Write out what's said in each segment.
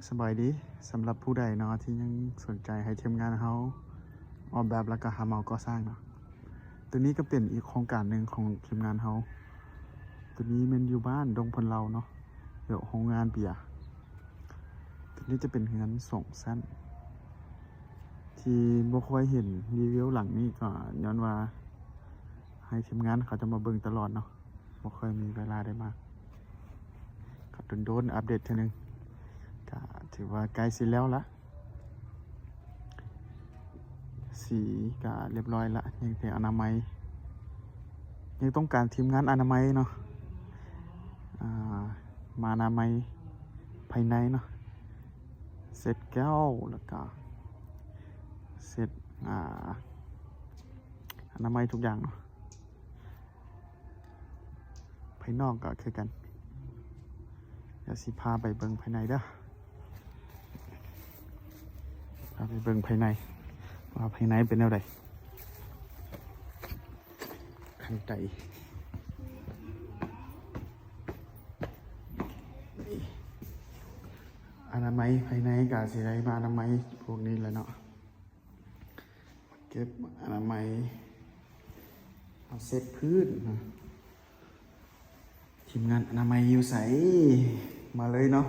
สบายดีสำหรับผู้ใดเนาะที่ยังสนใจให้ทีมงานเขาออกแบบแล้วก็หาเมาก่อสร้างเนาะตัวนี้ก็เป็นอีกโครงการหนึ่งของทีมงานเขาตัวนี้มันอยู่บ้านดงพลเราเนาะเดี๋ยวโรงงานเบียร์ตัวนี้จะเป็นเฮือนส่งสั้นที่บ่ค่อยเห็นรีวิวหลังนี้ก็ย้อนว่าให้ทีมงานเขาจะมาเบิ่งตลอดเนาะบ่ค่อยมีเวลาได้มากก็โดนอัปเดตทีนึงก็ถือว่าใกล้สิแล้วละสีก็เรียบร้อยละยังแต่อนามัยยังต้องการทีมงานอนามัยเนาะมาอนามัยภายในเนาะเสร็จแก้วแล้วก็เสร็จอนามัยทุกอย่างเนาะภายนอกก็คือกันเดี๋ยวสิพาไปเบิ่งภายในเด้อพาไปเบิ่งภายในว่าภายในเป็นแนวใดข้างในอนามัยภายในกาสิได้มาอนามัยพวกนี้แหละเนาะเก็บอนามัยเอาเซตพื้นนะทีมงานอนามัยอยู่ใสมาเลยเนาะ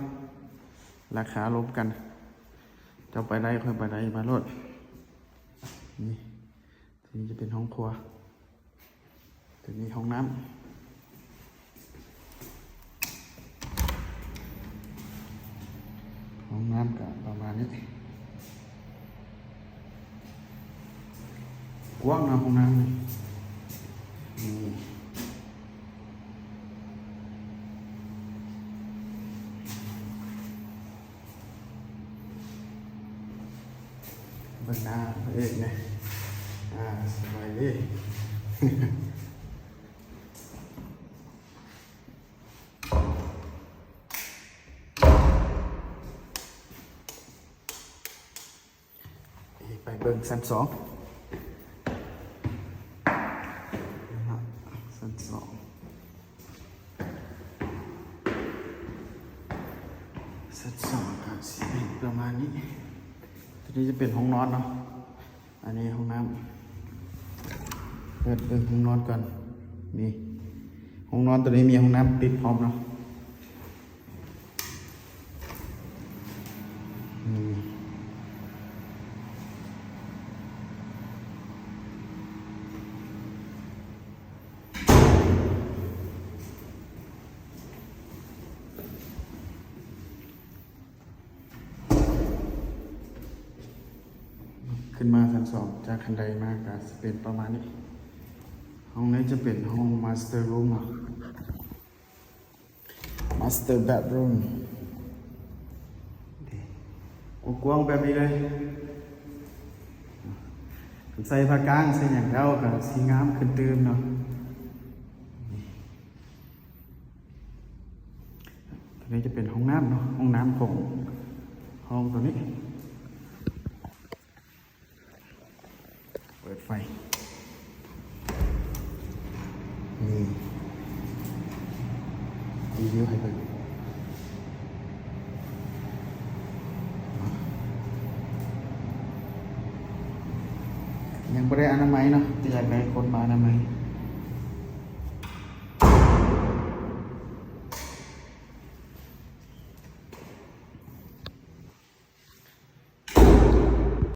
ราคาลบกันจะไปได้ค่อยไปได้มาโลดนี่ทีนี้จะเป็นห้องครัวทีนี้ห้องน้ำก็ประมาณนี้กว้างนะห้องน้ำนี่เบิ่งหน้าพระเอกเนี่ยสบายดีไปเบิ่งชั้นสองชั้นสองครับสิเป็นประมาณนี้ทีนี้จะเป็นห้องนอนเนาะอันนี้ห้องน้ำเปิดเบิ่งห้องนอนก่อนนี่ห้องนอนตัวนี้มีห้องน้ำติดพร้อมเนาะขึ้นมาชั้นสองจากคันไดมากก็จะเป็นประมาณนี้ห้องนี้จะเป็นห้องมาสเตอร์รูมมาสเตอร์เบดรูมกว้างแบบนี้เลยใส่ผ้ากางใส่อย่างเดียวกับสีงามขึ้นตื่มเนาะตัวนี้จะเป็นห้องน้ำเนาะห้องน้ำของห้องตัวนี้เปิดไฟนี่รีวิวให้เบิ่งยังไม่ได้อนามัยเนาะแต่อยากได้คนมาอนามัย